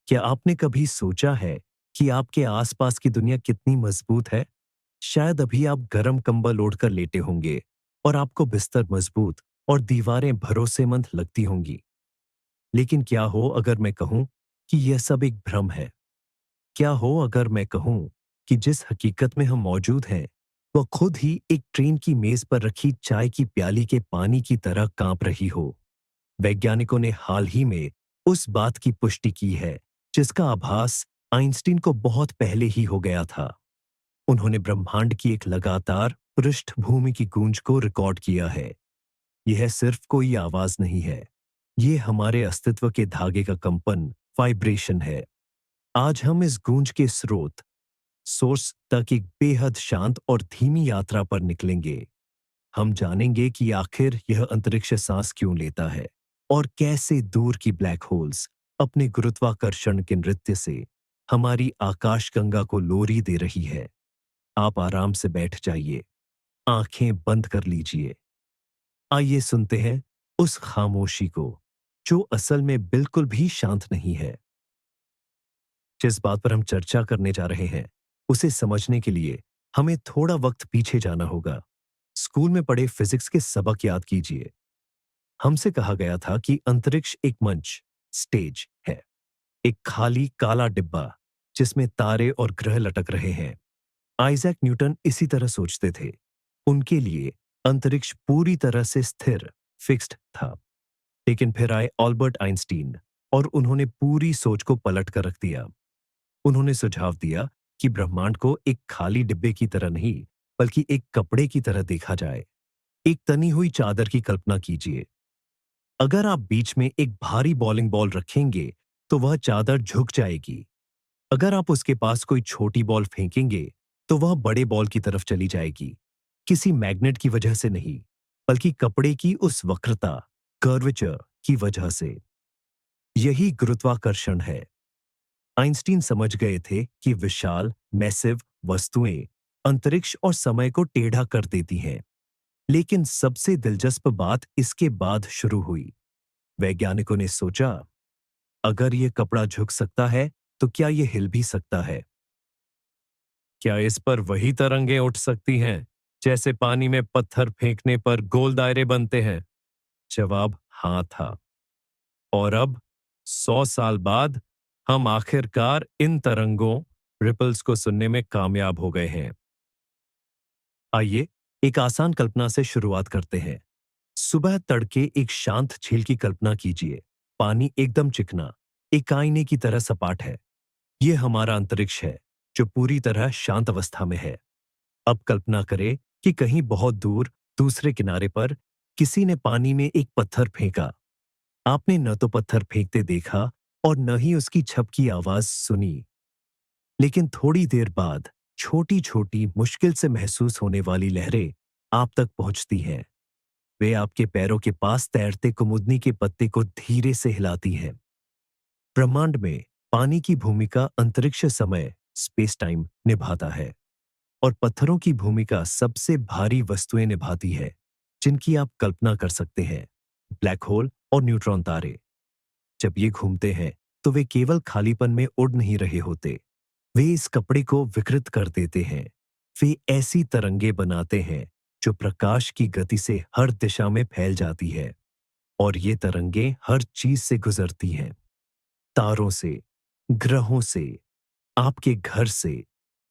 क्या आपने कभी सोचा है कि आपके आसपास की दुनिया कितनी मजबूत है? शायद अभी आप गर्म कंबल ओढ़कर लेटे होंगे और आपको बिस्तर मजबूत और दीवारें भरोसेमंद लगती होंगी। लेकिन क्या हो अगर मैं कहूं कि यह सब एक भ्रम है? क्या हो अगर मैं कहूं कि जिस हकीकत में हम मौजूद हैं, वह खुद ही एक ट्रेन की मेज पर रखी चाय की प्याली के पानी की तरह कांप रही हो? वैज्ञानिकों ने हाल ही में उस बात की पुष्टि की है जिसका आभास आइंस्टीन को बहुत पहले ही हो गया था। उन्होंने ब्रह्मांड की एक लगातार पृष्ठभूमि की गूंज को रिकॉर्ड किया है। यह सिर्फ कोई आवाज नहीं है, ये हमारे अस्तित्व के धागे का कंपन, वाइब्रेशन है। आज हम इस गूंज के स्रोत, सोर्स तक एक बेहद शांत और धीमी यात्रा पर निकलेंगे। हम जानेंगे कि आखिर यह अंतरिक्ष सांस क्यों लेता है और कैसे दूर की ब्लैक होल्स अपने गुरुत्वाकर्षण के नृत्य से हमारी आकाशगंगा को लोरी दे रही है। आप आराम से बैठ जाइए, आंखें बंद कर लीजिए। आइए सुनते हैं उस खामोशी को जो असल में बिल्कुल भी शांत नहीं है। जिस बात पर हम चर्चा करने जा रहे हैं, उसे समझने के लिए हमें थोड़ा वक्त पीछे जाना होगा। स्कूल में पढ़े फिजिक्स के सबक याद कीजिए। हमसे कहा गया था कि अंतरिक्ष एक मंच, स्टेज है, एक खाली काला डिब्बा जिसमें तारे और ग्रह लटक रहे हैं। आइजैक न्यूटन इसी तरह सोचते थे। उनके लिए अंतरिक्ष पूरी तरह से स्थिर, फिक्स्ड था। लेकिन फिर आए ऑल्बर्ट आइंस्टीन और उन्होंने पूरी सोच को पलट कर रख दिया। उन्होंने सुझाव दिया कि ब्रह्मांड को एक खाली डिब्बे की तरह नहीं, बल्कि एक कपड़े की तरह देखा जाए। एक तनी हुई चादर की कल्पना कीजिए। अगर आप बीच में एक भारी बॉलिंग बॉल रखेंगे तो वह चादर झुक जाएगी। अगर आप उसके पास कोई छोटी बॉल फेंकेंगे तो वह बड़े बॉल की तरफ चली जाएगी। किसी मैग्नेट की वजह से नहीं, बल्कि कपड़े की उस वक्रता, कर्वेचर की वजह से। यही गुरुत्वाकर्षण है। आइंस्टीन समझ गए थे कि विशाल, मैसिव वस्तुएं अंतरिक्ष और समय को टेढ़ा कर देती हैं। लेकिन सबसे दिलचस्प बात इसके बाद शुरू हुई। वैज्ञानिकों ने सोचा, अगर यह कपड़ा झुक सकता है तो क्या यह हिल भी सकता है? क्या इस पर वही तरंगें उठ सकती हैं जैसे पानी में पत्थर फेंकने पर गोल दायरे बनते हैं? जवाब हाँ था। और अब 100 साल बाद हम आखिरकार इन तरंगों, रिपल्स को सुनने में कामयाब हो गए हैं। आइए एक आसान कल्पना से शुरुआत करते हैं। सुबह तड़के एक शांत झील की कल्पना कीजिए। पानी एकदम चिकना, एक आईने की तरह सपाट है। यह हमारा अंतरिक्ष है जो पूरी तरह शांत अवस्था में है। अब कल्पना करें कि कहीं बहुत दूर, दूसरे किनारे पर किसी ने पानी में एक पत्थर फेंका। आपने न तो पत्थर फेंकते देखा और न ही उसकी छपकी आवाज सुनी। लेकिन थोड़ी देर बाद छोटी छोटी, मुश्किल से महसूस होने वाली लहरें आप तक पहुंचती हैं। वे आपके पैरों के पास तैरते कुमुदनी के पत्ते को धीरे से हिलाती हैं। ब्रह्मांड में पानी की भूमिका अंतरिक्ष समय, स्पेस टाइम निभाता है और पत्थरों की भूमिका सबसे भारी वस्तुएं निभाती है जिनकी आप कल्पना कर सकते हैं, ब्लैक होल और न्यूट्रॉन तारे। जब ये घूमते हैं तो वे केवल खालीपन में उड़ नहीं रहे होते, वे इस कपड़े को विकृत कर देते हैं। वे ऐसी तरंगे बनाते हैं जो प्रकाश की गति से हर दिशा में फैल जाती है। और ये तरंगे हर चीज से गुजरती हैं, तारों से, ग्रहों से, आपके घर से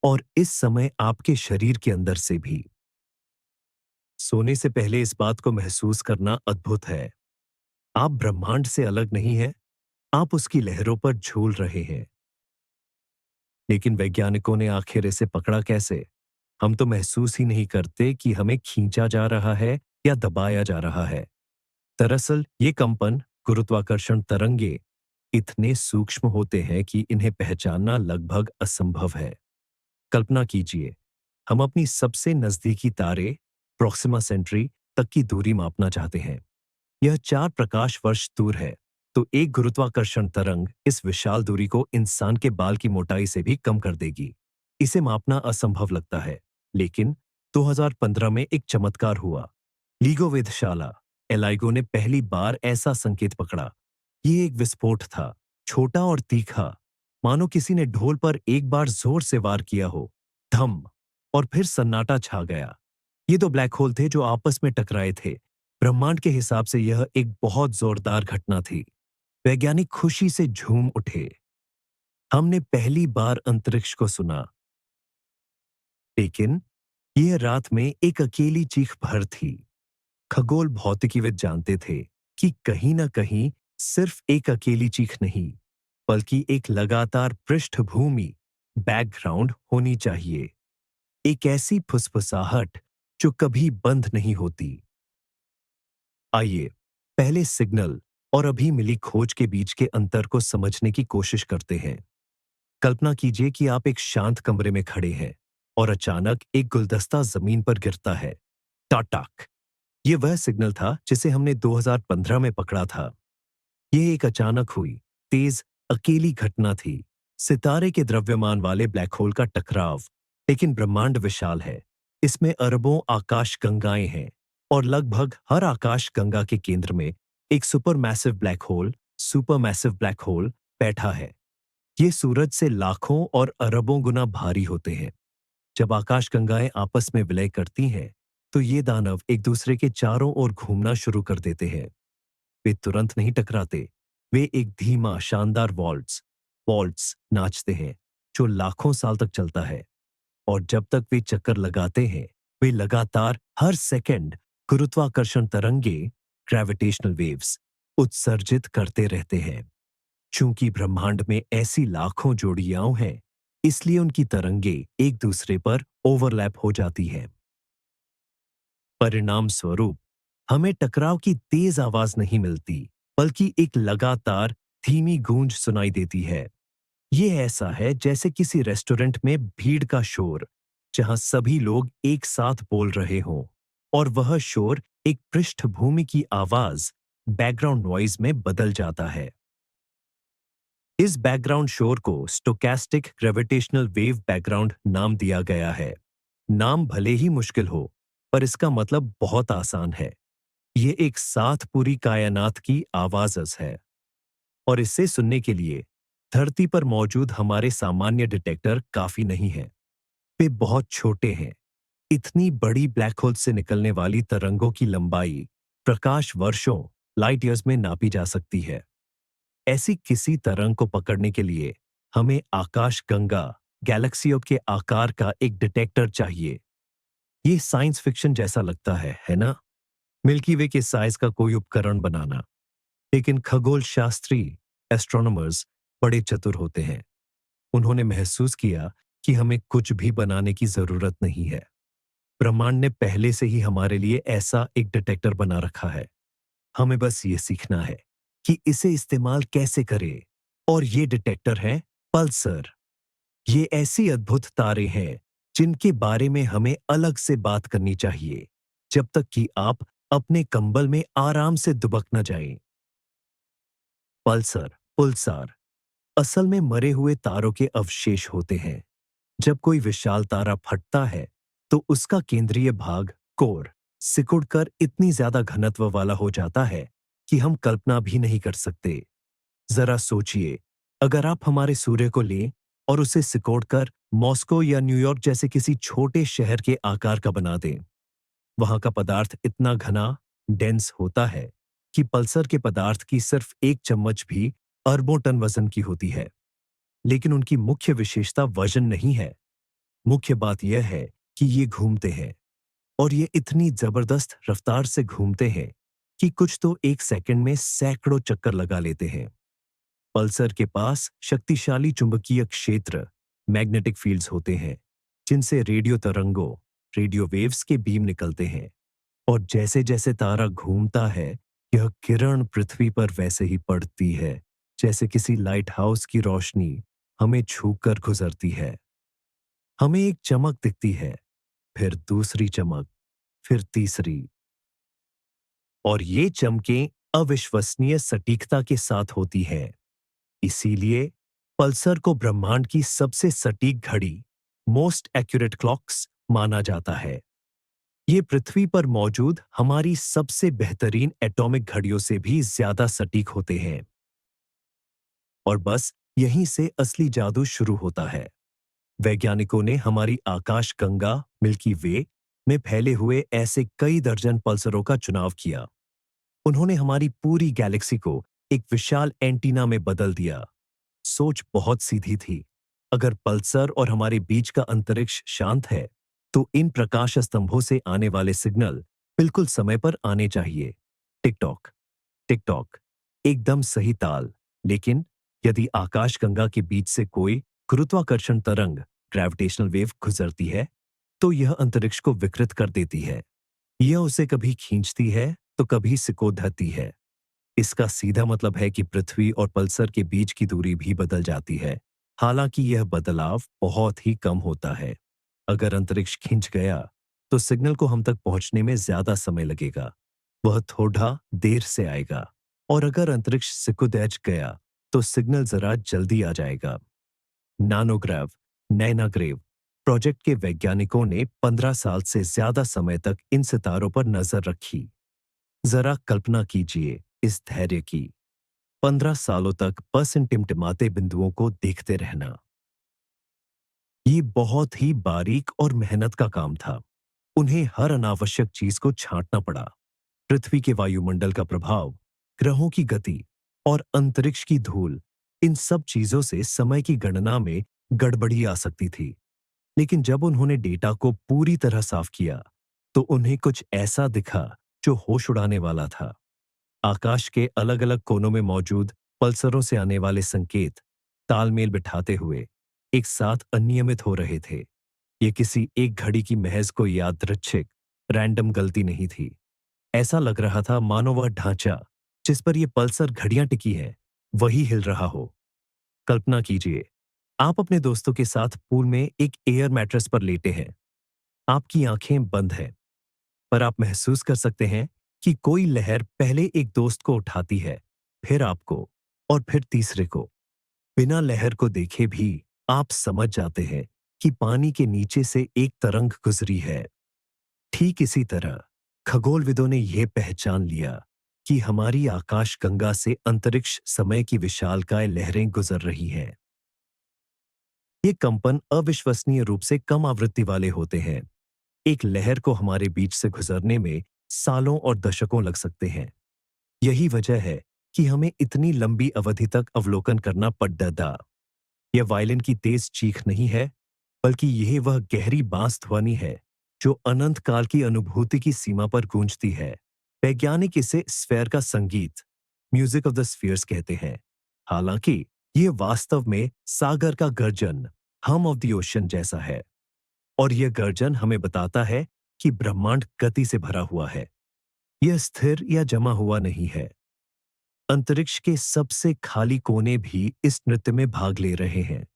और इस समय आपके शरीर के अंदर से भी। सोने से पहले इस बात को महसूस करना अद्भुत है। आप ब्रह्मांड से अलग नहीं हैं, आप उसकी लहरों पर झूल रहे हैं। लेकिन वैज्ञानिकों ने आखिर इसे पकड़ा कैसे? हम तो महसूस ही नहीं करते कि हमें खींचा जा रहा है या दबाया जा रहा है। दरअसल ये कंपन, गुरुत्वाकर्षण तरंगे इतने सूक्ष्म होते हैं कि इन्हें पहचानना लगभग असंभव है। कल्पना कीजिए, हम अपनी सबसे नजदीकी तारे, प्रोक्सिमा सेंट्री तक की दूरी मापना चाहते हैं। यह 4 प्रकाश वर्ष दूर है, तो एक गुरुत्वाकर्षण तरंग इस विशाल दूरी को इंसान के बाल की मोटाई से भी कम कर देगी। इसे मापना असंभव लगता है, लेकिन 2015 में एक चमत्कार हुआ। लीगो वेधशाला, एलाइगो ने पहली बार ऐसा संकेत पकड़ा। ये एक विस्फोट था, छोटा और तीखा, मानो किसी ने ढोल पर एक बार जोर से वार किया हो। धम। और फिर सन्नाटा छा गया। ये तो ब्लैक होल थे जो आपस में टकराए थे। ब्रह्मांड के हिसाब से यह एक बहुत जोरदार घटना थी। वैज्ञानिक खुशी से झूम उठे। हमने पहली बार अंतरिक्ष को सुना। लेकिन यह रात में एक अकेली चीख भर थी। खगोल भौतिकीविद जानते थे कि कहीं ना कहीं सिर्फ एक अकेली चीख नहीं, बल्कि एक लगातार पृष्ठभूमि, बैकग्राउंड होनी चाहिए। एक ऐसी फुसफुसाहट जो कभी बंद नहीं होती। आइए पहले सिग्नल और अभी मिली खोज के बीच के अंतर को समझने की कोशिश करते हैं। कल्पना कीजिए कि आप एक शांत कमरे में खड़े हैं और अचानक एक गुलदस्ता जमीन पर गिरता है। टाटाक। ये वह सिग्नल था जिसे हमने 2015 में पकड़ा था। यह एक अचानक हुई, तेज, अकेली घटना थी। सितारे के द्रव्यमान वाले ब्लैक होल का टकराव। लेकिन ब्रह्मांड विशाल है। इसमें अरबों आकाश गंगाएं हैं और लगभग हर आकाश गंगा के केंद्र में एक सुपर मैसिव ब्लैक होल बैठा है। ये सूरज से लाखों और अरबों गुना भारी होते हैं। जब आकाश गंगाएं आपस में विलय करती हैं, तो ये दानव एक दूसरे के चारों ओर घूमना शुरू कर देते हैं। वे तुरंत नहीं टकराते। वे एक धीमा शानदार वॉल्ट्स वॉल्ट्स नाचते हैं जो लाखों साल तक चलता है। और जब तक वे चक्कर लगाते हैं, वे लगातार हर सेकंड गुरुत्वाकर्षण तरंगे, ग्रेविटेशनल वेव्स, उत्सर्जित करते रहते हैं। चूंकि ब्रह्मांड में ऐसी लाखों जोड़ियां हैं, इसलिए उनकी तरंगे एक दूसरे पर ओवरलैप हो जाती हैं। परिणाम स्वरूप हमें टकराव की तेज आवाज नहीं मिलती, बल्कि एक लगातार धीमी गूंज सुनाई देती है। ये ऐसा है जैसे किसी रेस्टोरेंट में भीड़ का शोर, जहां सभी लोग एक साथ बोल रहे हों और वह शोर एक पृष्ठभूमि की आवाज, बैकग्राउंड नॉइज में बदल जाता है। इस बैकग्राउंड शोर को स्टोकैस्टिक ग्रेविटेशनल वेव बैकग्राउंड नाम दिया गया है। नाम भले ही मुश्किल हो, पर इसका मतलब बहुत आसान है। ये एक साथ पूरी कायनात की आवाज़ है। और इसे सुनने के लिए धरती पर मौजूद हमारे सामान्य डिटेक्टर काफी नहीं है। वे बहुत छोटे हैं। इतनी बड़ी ब्लैक होल से निकलने वाली तरंगों की लंबाई प्रकाश वर्षों, लाइट ईयर्स में नापी जा सकती है। ऐसी किसी तरंग को पकड़ने के लिए हमें आकाश गंगा, गैलेक्सियों के आकार का एक डिटेक्टर चाहिए। ये साइंस फिक्शन जैसा लगता है ना? मिल्की वे के साइज का कोई उपकरण बनाना। लेकिन खगोल शास्त्री, एस्ट्रोनॉमर्स बड़े चतुर होते हैं। उन्होंने महसूस किया कि हमें कुछ भी बनाने की जरूरत नहीं है। ब्रह्मांड ने पहले से ही हमारे लिए ऐसा एक डिटेक्टर बना रखा है। हमें बस ये सीखना है कि इसे इस्तेमाल कैसे करें। और ये डिटेक्टर है पल्सर। ये ऐसी अद्भुत तारे हैं जिनके बारे में हमें अलग से बात करनी चाहिए, जब तक कि आप अपने कंबल में आराम से दुबक न जाएं। पल्सर, पुलसार असल में मरे हुए तारों के अवशेष होते हैं। जब कोई विशाल तारा फटता है, तो उसका केंद्रीय भाग, कोर, सिकुड़कर इतनी ज्यादा घनत्व वाला हो जाता है कि हम कल्पना भी नहीं कर सकते। जरा सोचिए, अगर आप हमारे सूर्य को लें और उसे सिकोड़कर मॉस्को या न्यूयॉर्क जैसे किसी छोटे शहर के आकार का बना दें। वहां का पदार्थ इतना घना, डेंस होता है कि पल्सर के पदार्थ की सिर्फ एक चम्मच भी अरबों टन वजन की होती है। लेकिन उनकी मुख्य विशेषता वजन नहीं है। मुख्य बात यह है कि ये घूमते हैं। और ये इतनी जबरदस्त रफ्तार से घूमते हैं कि कुछ तो एक सेकंड में सैकड़ों चक्कर लगा लेते हैं। पल्सर के पास शक्तिशाली चुंबकीय क्षेत्र, मैग्नेटिक फील्ड्स होते हैं, जिनसे रेडियो तरंगों, रेडियो वेव्स के बीम निकलते हैं। और जैसे जैसे तारा घूमता है, यह किरण पृथ्वी पर वैसे ही पड़ती है, जैसे किसी लाइट हाउस की रोशनी हमें छूकर गुजरती है। हमें एक चमक दिखती है, फिर दूसरी चमक, फिर तीसरी। और ये चमकें अविश्वसनीय सटीकता के साथ होती हैं। इसीलिए पल्सर को ब्रह्मांड की सबसे सटीक घड़ी, मोस्ट एक्यूरेट क्लॉक्स माना जाता है। ये पृथ्वी पर मौजूद हमारी सबसे बेहतरीन एटॉमिक घड़ियों से भी ज्यादा सटीक होते हैं। और बस यहीं से असली जादू शुरू होता है। वैज्ञानिकों ने हमारी आकाश गंगा मिल्की वे में फैले हुए ऐसे कई दर्जन पल्सरों का चुनाव किया। उन्होंने हमारी पूरी गैलेक्सी को एक विशाल एंटीना में बदल दिया। सोच बहुत सीधी थी। अगर पल्सर और हमारे बीच का अंतरिक्ष शांत है, तो इन प्रकाश स्तंभों से आने वाले सिग्नल बिल्कुल समय पर आने चाहिए। टिक टॉक, टिक टॉक, एकदम सही ताल। लेकिन यदि आकाशगंगा के बीच से कोई गुरुत्वाकर्षण तरंग ग्रेविटेशनल वेव गुजरती है, तो यह अंतरिक्ष को विकृत कर देती है। यह उसे कभी खींचती है तो कभी सिकोड़ धरती है। इसका सीधा मतलब है कि पृथ्वी और पल्सर के बीच की दूरी भी बदल जाती है। हालांकि यह बदलाव बहुत ही कम होता है। अगर अंतरिक्ष खिंच गया, तो सिग्नल को हम तक पहुंचने में ज्यादा समय लगेगा। वह थोड़ा देर से आएगा। और अगर अंतरिक्ष सिकुड़ गया, तो सिग्नल जरा जल्दी आ जाएगा। नानोग्राव, नैनाग्रेव प्रोजेक्ट के वैज्ञानिकों ने 15 साल से ज्यादा समय तक इन सितारों पर नजर रखी। जरा कल्पना कीजिए इस धैर्य की। 15 सालों तक बस इन टिमटिमाते बिंदुओं को देखते रहना। ये बहुत ही बारीक और मेहनत का काम था। उन्हें हर अनावश्यक चीज को छांटना पड़ा। पृथ्वी के वायुमंडल का प्रभाव, ग्रहों की गति और अंतरिक्ष की धूल, इन सब चीजों से समय की गणना में गड़बड़ी आ सकती थी। लेकिन जब उन्होंने डेटा को पूरी तरह साफ किया, तो उन्हें कुछ ऐसा दिखा जो होश उड़ाने वाला था। आकाश के अलग-अलग कोनों में मौजूद पल्सरों से आने वाले संकेत तालमेल बिठाते हुए एक साथ अनियमित हो रहे थे। ये किसी एक घड़ी की महज कोई यादृच्छिक रैंडम गलती नहीं थी। ऐसा लग रहा था मानो वह ढांचा जिस पर ये पल्सर घड़ियां टिकी हैं, वही हिल रहा हो। कल्पना कीजिए, आप अपने दोस्तों के साथ पूल में एक एयर मैट्रेस पर लेटे हैं। आपकी आंखें बंद हैं, पर आप महसूस कर सकते हैं कि कोई लहर पहले एक दोस्त को उठाती है, फिर आपको, और फिर तीसरे को। बिना लहर को देखे भी आप समझ जाते हैं कि पानी के नीचे से एक तरंग गुजरी है। ठीक इसी तरह खगोलविदों ने यह पहचान लिया कि हमारी आकाशगंगा से अंतरिक्ष समय की विशालकाय लहरें गुजर रही हैं। ये कंपन अविश्वसनीय रूप से कम आवृत्ति वाले होते हैं। एक लहर को हमारे बीच से गुजरने में सालों और दशकों लग सकते हैं। यही वजह है कि हमें इतनी लंबी अवधि तक अवलोकन करना पड़ता। यह वायलिन की तेज चीख नहीं है, बल्कि यह वह गहरी बांस ध्वनि है जो अनंत काल की अनुभूति की सीमा पर गूंजती है। वैज्ञानिक इसे स्फेयर का संगीत, म्यूजिक ऑफ द स्फीयर्स कहते हैं। हालांकि यह वास्तव में सागर का गर्जन, हम ऑफ द ओशन जैसा है। और यह गर्जन हमें बताता है कि ब्रह्मांड गति से भरा हुआ है। यह स्थिर या जमा हुआ नहीं है। अंतरिक्ष के सबसे खाली कोने भी इस नृत्य में भाग ले रहे हैं।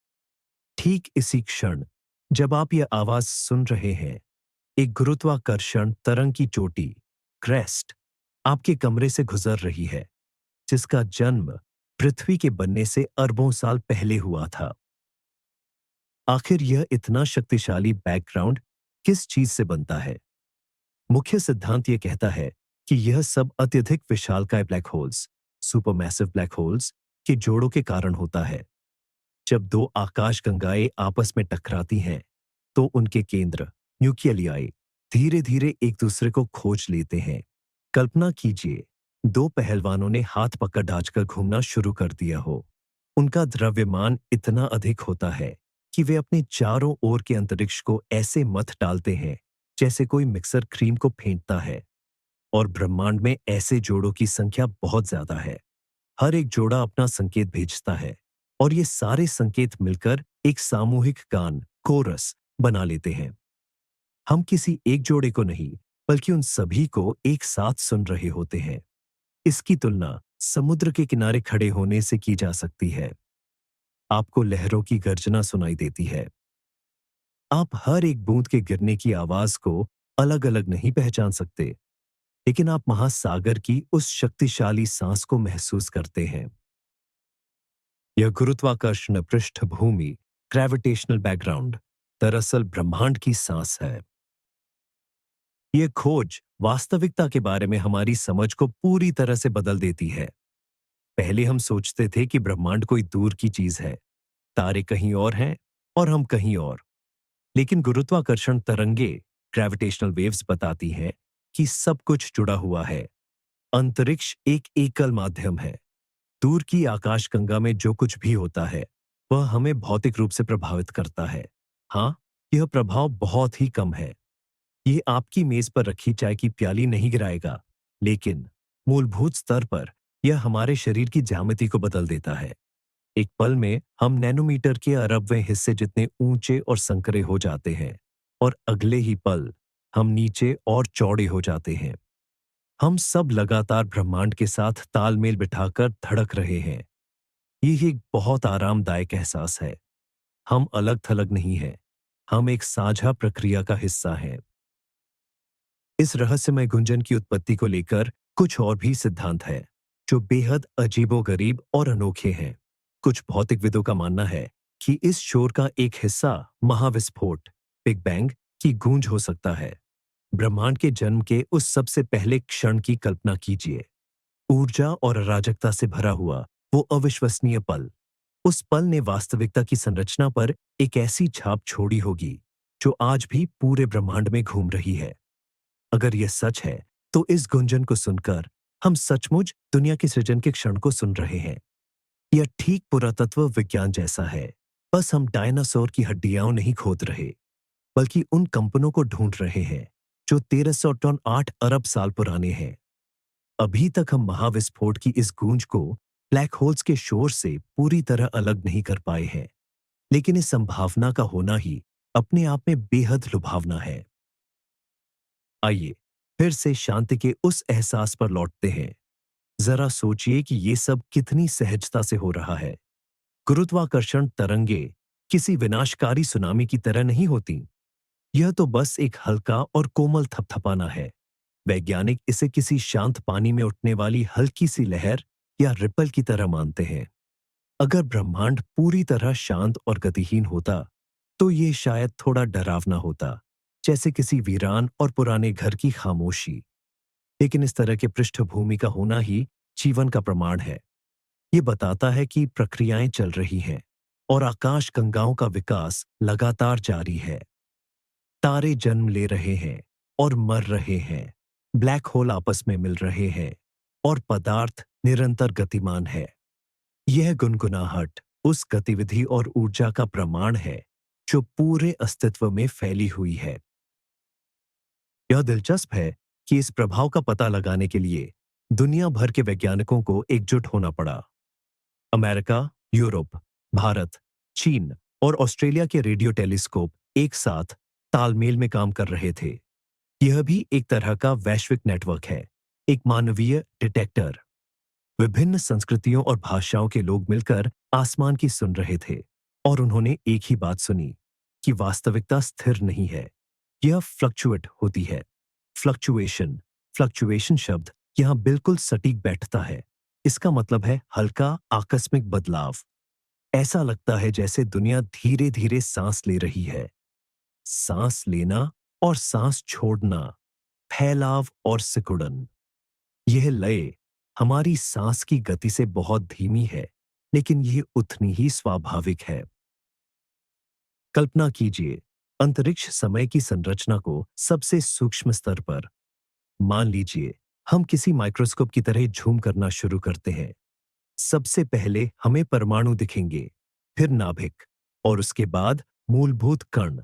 ठीक इसी क्षण, जब आप यह आवाज सुन रहे हैं, एक गुरुत्वाकर्षण तरंग की चोटी, क्रेस्ट, आपके कमरे से गुजर रही है, जिसका जन्म पृथ्वी के बनने से अरबों साल पहले हुआ था। आखिर यह इतना शक्तिशाली बैकग्राउंड किस चीज से बनता है? मुख्य सिद्धांत यह कहता है कि यह सब अत्यधिक विशालकाय black holes, supermassive black holes के जोड़ों के कारण होता है। जब दो आकाशगंगाएं आपस में टकराती हैं, तो उनके केंद्र, न्यूक्लियाई, धीरे-धीरे एक दूसरे को खोज लेते हैं। कल्पना कीजिए, दो पहलवानों ने हाथ पकड़ डांचकर घूमना शुरू कर दिया हो। उनका द्रव्यमान इतना अधिक होता है कि वे अपने चारों ओर के अंतरिक्ष को ऐसे मथ डालते हैं जैसे कोई मिक्सर क्रीम को फेंटता है। और ब्रह्मांड में ऐसे जोड़ों की संख्या बहुत ज्यादा है। हर एक जोड़ा अपना संकेत भेजता है, और ये सारे संकेत मिलकर एक सामूहिक गान, कोरस बना लेते हैं। हम किसी एक जोड़े को नहीं, बल्कि उन सभी को एक साथ सुन रहे होते हैं। इसकी तुलना समुद्र के किनारे खड़े होने से की जा सकती है। आपको लहरों की गर्जना सुनाई देती है। आप हर एक बूंद के गिरने की आवाज को अलग-अलग नहीं पहचान सकते, लेकिन आप महासागर की उस शक्तिशाली सांस को महसूस करते हैं। यह गुरुत्वाकर्षण पृष्ठभूमि, ग्रेविटेशनल बैकग्राउंड, दरअसल ब्रह्मांड की सांस है। यह खोज वास्तविकता के बारे में हमारी समझ को पूरी तरह से बदल देती है। पहले हम सोचते थे कि ब्रह्मांड कोई दूर की चीज है, तारे कहीं और हैं और हम कहीं और। लेकिन गुरुत्वाकर्षण तरंगे, ग्रेविटेशनल वेव्स बताती हैं कि सब कुछ जुड़ा हुआ है। अंतरिक्ष एक एकल माध्यम है। दूर की आकाशगंगा में जो कुछ भी होता है, वह हमें भौतिक रूप से प्रभावित करता है। हाँ, यह प्रभाव बहुत ही कम है। ये आपकी मेज पर रखी चाय की प्याली नहीं गिराएगा, लेकिन मूलभूत स्तर पर यह हमारे शरीर की ज्यामिति को बदल देता है। एक पल में हम नैनोमीटर के अरबवें हिस्से जितने ऊंचे और संकरे हो जाते हैं, और अगले ही पल हम नीचे और चौड़े हो जाते हैं। हम सब लगातार ब्रह्मांड के साथ तालमेल बिठाकर धड़क रहे हैं। ये एक बहुत आरामदायक एहसास है। हम अलग थलग नहीं हैं। हम एक साझा प्रक्रिया का हिस्सा हैं। इस रहस्यमय गुंजन की उत्पत्ति को लेकर कुछ और भी सिद्धांत हैं, जो बेहद अजीबोगरीब और अनोखे हैं। कुछ भौतिकविदों का मानना है कि इस शोर का एक हिस्सा महाविस्फोट, बिग बैंग की गूंज हो सकता है। ब्रह्मांड के जन्म के उस सबसे पहले क्षण की कल्पना कीजिए। ऊर्जा और अराजकता से भरा हुआ वो अविश्वसनीय पल। उस पल ने वास्तविकता की संरचना पर एक ऐसी छाप छोड़ी होगी, जो आज भी पूरे ब्रह्मांड में घूम रही है। अगर यह सच है, तो इस गुंजन को सुनकर हम सचमुच दुनिया के सृजन के क्षण को सुन रहे हैं। यह ठीक पुरातत्व विज्ञान जैसा है। बस हम डायनासोर की हड्डियां नहीं खोद रहे, बल्कि उन कंपनों को ढूंढ रहे हैं जो 1300 टन 8 अरब साल पुराने हैं। अभी तक हम महाविस्फोट की इस गूंज को ब्लैक होल्स के शोर से पूरी तरह अलग नहीं कर पाए हैं, लेकिन इस संभावना का होना ही अपने आप में बेहद लुभावना है। आइए फिर से शांति के उस एहसास पर लौटते हैं। जरा सोचिए कि ये सब कितनी सहजता से हो रहा है। गुरुत्वाकर्षण तरंगे किसी विनाशकारी सुनामी की तरह नहीं होती। यह तो बस एक हल्का और कोमल थपथपाना है। वैज्ञानिक इसे किसी शांत पानी में उठने वाली हल्की सी लहर या रिपल की तरह मानते हैं। अगर ब्रह्मांड पूरी तरह शांत और गतिहीन होता, तो ये शायद थोड़ा डरावना होता, जैसे किसी वीरान और पुराने घर की खामोशी। लेकिन इस तरह के पृष्ठभूमि का होना ही जीवन का प्रमाण है। ये बताता है कि प्रक्रियाएं चल रही हैं और आकाश गंगाओं का विकास लगातार जारी है। तारे जन्म ले रहे हैं और मर रहे हैं। ब्लैक होल आपस में मिल रहे हैं और पदार्थ निरंतर गतिमान है। यह गुनगुनाहट उस गतिविधि और ऊर्जा का प्रमाण है जो पूरे अस्तित्व में फैली हुई है। यह दिलचस्प है कि इस प्रभाव का पता लगाने के लिए दुनिया भर के वैज्ञानिकों को एकजुट होना पड़ा। अमेरिका, यूरोप, भारत, चीन और ऑस्ट्रेलिया के रेडियो टेलीस्कोप एक साथ तालमेल में काम कर रहे थे। यह भी एक तरह का वैश्विक नेटवर्क है, एक मानवीय डिटेक्टर। विभिन्न संस्कृतियों और भाषाओं के लोग मिलकर आसमान की सुन रहे थे, और उन्होंने एक ही बात सुनी कि वास्तविकता स्थिर नहीं है, यह फ्लक्चुएट होती है। फ्लक्चुएशन फ्लक्चुएशन शब्द यहां बिल्कुल सटीक बैठता है। इसका मतलब है हल्का आकस्मिक बदलाव। ऐसा लगता है जैसे दुनिया धीरे धीरे सांस ले रही है। सांस लेना और सांस छोड़ना, फैलाव और सिकुड़न। यह लय हमारी सांस की गति से बहुत धीमी है, लेकिन यह उतनी ही स्वाभाविक है। कल्पना कीजिए अंतरिक्ष समय की संरचना को सबसे सूक्ष्म स्तर पर। मान लीजिए हम किसी माइक्रोस्कोप की तरह झूम करना शुरू करते हैं। सबसे पहले हमें परमाणु दिखेंगे, फिर नाभिक, और उसके बाद मूलभूत कण।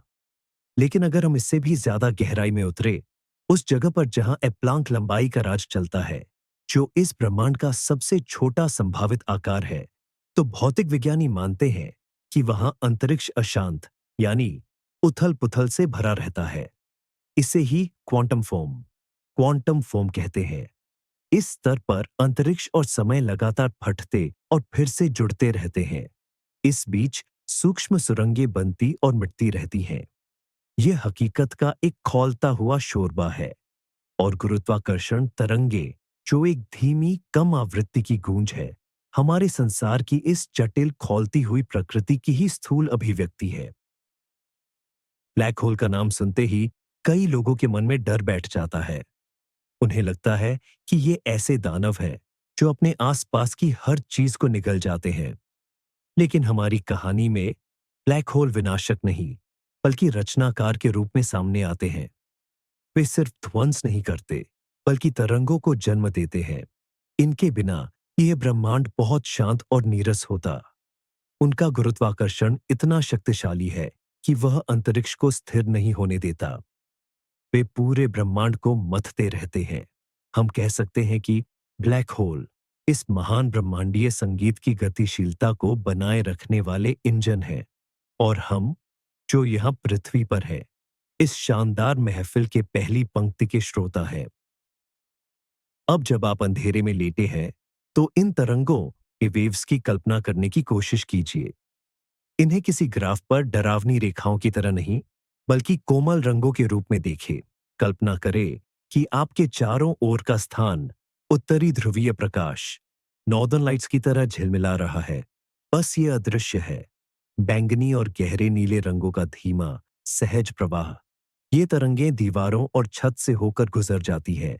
लेकिन अगर हम इससे भी ज्यादा गहराई में उतरे, उस जगह पर जहां एप्लांक लंबाई का राज चलता है, जो इस ब्रह्मांड का सबसे छोटा संभावित आकार है, तो भौतिक विज्ञानी मानते हैं कि वहां अंतरिक्ष अशांत, यानी उथल पुथल से भरा रहता है। इसे ही क्वांटम फोम कहते हैं। इस स्तर पर अंतरिक्ष और समय लगातार फटते और फिर से जुड़ते रहते हैं। इस बीच सूक्ष्म सुरंगें बनती और मिटती रहती हैं। यह हकीकत का एक खौलता हुआ शोरबा है। और गुरुत्वाकर्षण तरंगे, जो एक धीमी कम आवृत्ति की गूंज है, हमारे संसार की इस जटिल खौलती हुई प्रकृति की ही स्थूल अभिव्यक्ति है। ब्लैक होल का नाम सुनते ही कई लोगों के मन में डर बैठ जाता है। उन्हें लगता है कि ये ऐसे दानव हैं जो अपने आसपास की हर चीज को निगल जाते हैं। लेकिन हमारी कहानी में ब्लैक होल विनाशक नहीं, बल्कि रचनाकार के रूप में सामने आते हैं। वे सिर्फ ध्वंस नहीं करते, बल्कि तरंगों को जन्म देते हैं। इनके बिना यह ब्रह्मांड बहुत शांत और नीरस होता। उनका गुरुत्वाकर्षण इतना शक्तिशाली है कि वह अंतरिक्ष को स्थिर नहीं होने देता। वे पूरे ब्रह्मांड को मथते रहते हैं। हम कह सकते हैं कि ब्लैक होल इस महान ब्रह्मांडीय संगीत की गतिशीलता को बनाए रखने वाले इंजन हैं। और हम, जो यहाँ पृथ्वी पर है, इस शानदार महफिल के पहली पंक्ति के श्रोता हैं। अब जब आप अंधेरे में लेटे हैं, तो इन तरंगों के वेव्स की कल्पना करने की कोशिश कीजिए। इन्हें किसी ग्राफ पर डरावनी रेखाओं की तरह नहीं, बल्कि कोमल रंगों के रूप में देखें। कल्पना करें कि आपके चारों ओर का स्थान उत्तरी ध्रुवीय प्रकाश, नॉर्दर्न लाइट्स की तरह झिलमिला रहा है। बस ये अदृश्य है, बैंगनी और गहरे नीले रंगों का धीमा, सहज प्रवाह। ये तरंगें दीवारों और छत से होकर गुजर जाती हैं,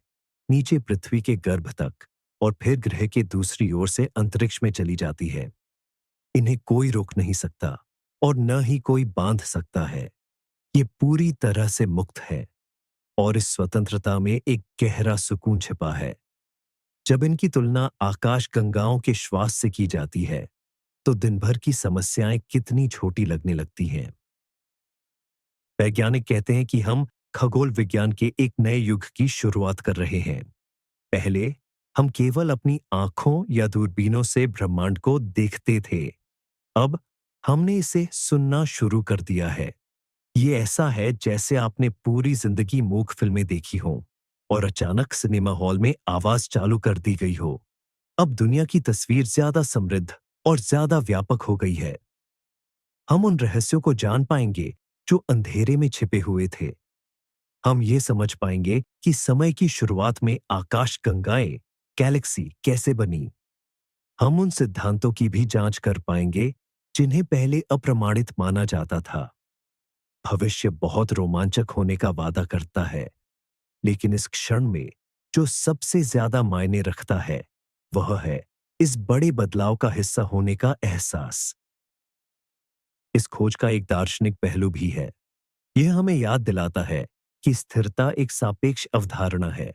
नीचे पृथ्वी के गर्भ तक, और फिर ग्रह के दूसरी ओर से अंतरिक्ष में चली जाती है। इन्हें कोई रोक नहीं सकता और न ही कोई बांध सकता है। ये पूरी तरह से मुक्त है, और इस स्वतंत्रता में एक गहरा सुकून छिपा है। जब इनकी तुलना आकाश गंगाओं के श्वास से की जाती है, तो दिन भर की समस्याएं कितनी छोटी लगने लगती हैं। वैज्ञानिक कहते हैं कि हम खगोल विज्ञान के एक नए युग की शुरुआत कर रहे हैं। पहले हम केवल अपनी आंखों या दूरबीनों से ब्रह्मांड को देखते थे। अब हमने इसे सुनना शुरू कर दिया है। ये ऐसा है जैसे आपने पूरी जिंदगी मूक फिल्में देखी हों और अचानक सिनेमा हॉल में आवाज चालू कर दी गई हो। अब दुनिया की तस्वीर ज्यादा समृद्ध और ज्यादा व्यापक हो गई है। हम उन रहस्यों को जान पाएंगे जो अंधेरे में छिपे हुए थे। हम ये समझ पाएंगे कि समय की शुरुआत में आकाश गंगाएं, गैलेक्सी कैसे बनी। हम उन सिद्धांतों की भी जांच कर पाएंगे जिन्हें पहले अप्रमाणित माना जाता था। भविष्य बहुत रोमांचक होने का वादा करता है, लेकिन इस क्षण में जो सबसे ज्यादा मायने रखता है, वह है इस बड़े बदलाव का हिस्सा होने का एहसास। इस खोज का एक दार्शनिक पहलू भी है। यह हमें याद दिलाता है कि स्थिरता एक सापेक्ष अवधारणा है।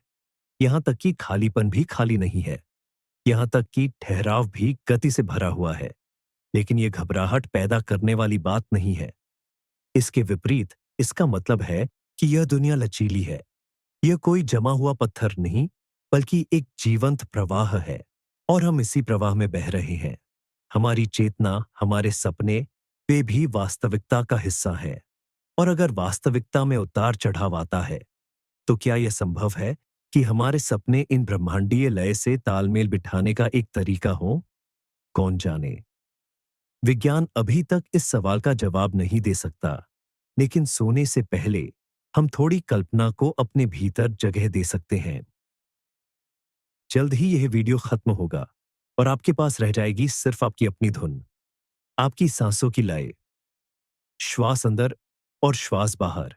यहां तक कि खालीपन भी खाली नहीं है। यहां तक कि ठहराव भी गति से भरा हुआ है। लेकिन यह घबराहट पैदा करने वाली बात नहीं है। इसके विपरीत इसका मतलब है कि यह दुनिया लचीली है। यह कोई जमा हुआ पत्थर नहीं, बल्कि एक जीवंत प्रवाह है, और हम इसी प्रवाह में बह रहे हैं। हमारी चेतना, हमारे सपने, वे भी वास्तविकता का हिस्सा हैं। और अगर वास्तविकता में उतार चढ़ाव आता है, तो क्या यह संभव है कि हमारे सपने इन ब्रह्मांडीय लय से तालमेल बिठाने का एक तरीका हो? कौन जाने। विज्ञान अभी तक इस सवाल का जवाब नहीं दे सकता, लेकिन सोने से पहले हम थोड़ी कल्पना को अपने भीतर जगह दे सकते हैं। जल्द ही यह वीडियो खत्म होगा और आपके पास रह जाएगी सिर्फ आपकी अपनी धुन, आपकी सांसों की लय, श्वास अंदर और श्वास बाहर,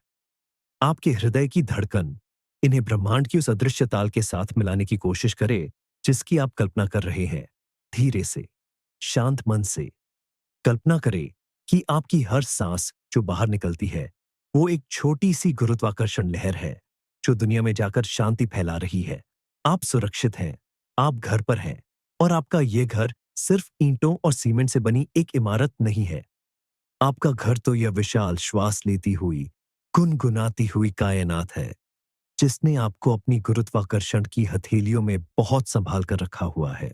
आपके हृदय की धड़कन। इन्हें ब्रह्मांड की उस अदृश्य ताल के साथ मिलाने की कोशिश करें जिसकी आप कल्पना कर रहे हैं। धीरे से, शांत मन से कल्पना करें कि आपकी हर सांस जो बाहर निकलती है, वो एक छोटी सी गुरुत्वाकर्षण लहर है जो दुनिया में जाकर शांति फैला रही है। आप सुरक्षित हैं, आप घर पर हैं, और आपका ये घर सिर्फ ईंटों और सीमेंट से बनी एक इमारत नहीं है। आपका घर तो यह विशाल श्वास लेती हुई, गुनगुनाती हुई कायनात है, जिसने आपको अपनी गुरुत्वाकर्षण की हथेलियों में बहुत संभाल कर रखा हुआ है।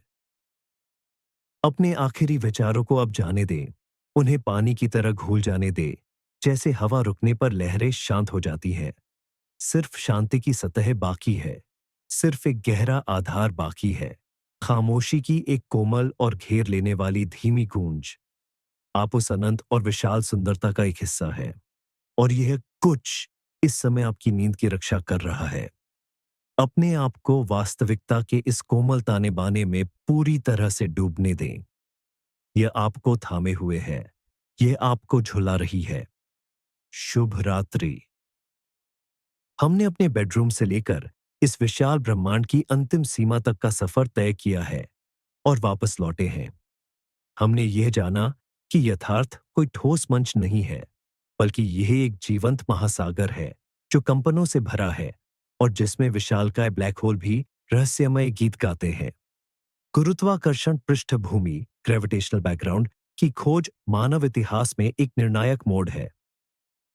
अपने आखिरी विचारों को अब जाने दें। उन्हें पानी की तरह घुल जाने दें, जैसे हवा रुकने पर लहरें शांत हो जाती हैं। सिर्फ शांति की सतह बाकी है। सिर्फ एक गहरा आधार बाकी है। खामोशी की एक कोमल और घेर लेने वाली धीमी गूंज। आप उस अनंत और विशाल सुंदरता का एक हिस्सा है, और यह कुछ इस समय आपकी नींद की रक्षा कर रहा है। अपने आप को वास्तविकता के इस कोमल ताने बाने में पूरी तरह से डूबने दें। यह आपको थामे हुए है, यह आपको झुला रही है। शुभ रात्रि। हमने अपने बेडरूम से लेकर इस विशाल ब्रह्मांड की अंतिम सीमा तक का सफर तय किया है और वापस लौटे हैं। हमने यह जाना कि यथार्थ कोई ठोस मंच नहीं है, बल्कि यह एक जीवंत महासागर है जो कंपनों से भरा है और जिसमें विशालकाय ब्लैक होल भी रहस्यमय गीत गाते हैं। गुरुत्वाकर्षण पृष्ठभूमि ग्रेविटेशनल बैकग्राउंड की खोज मानव इतिहास में एक निर्णायक मोड़ है।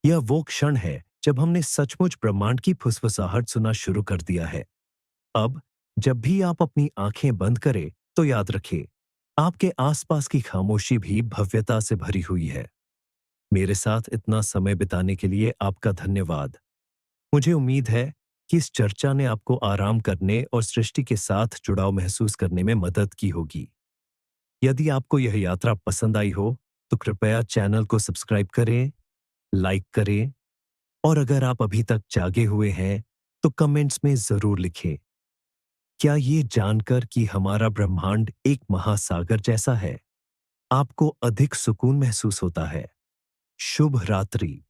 यह वो क्षण है जब हमने सचमुच ब्रह्मांड की फुसफुसाहट सुना शुरू कर दिया है। अब जब भी आप अपनी आंखें बंद करें तो याद रखें, आपके आसपास की खामोशी भी भव्यता से भरी हुई है। मेरे साथ इतना समय बिताने के लिए आपका धन्यवाद। मुझे उम्मीद है कि इस चर्चा ने आपको आराम करने और सृष्टि के साथ जुड़ाव महसूस करने में मदद की होगी। यदि आपको यह यात्रा पसंद आई हो तो कृपया चैनल को सब्सक्राइब करें, लाइक करें और अगर आप अभी तक जागे हुए हैं तो कमेंट्स में जरूर लिखें, क्या ये जानकर कि हमारा ब्रह्मांड एक महासागर जैसा है, आपको अधिक सुकून महसूस होता है। शुभ रात्रि।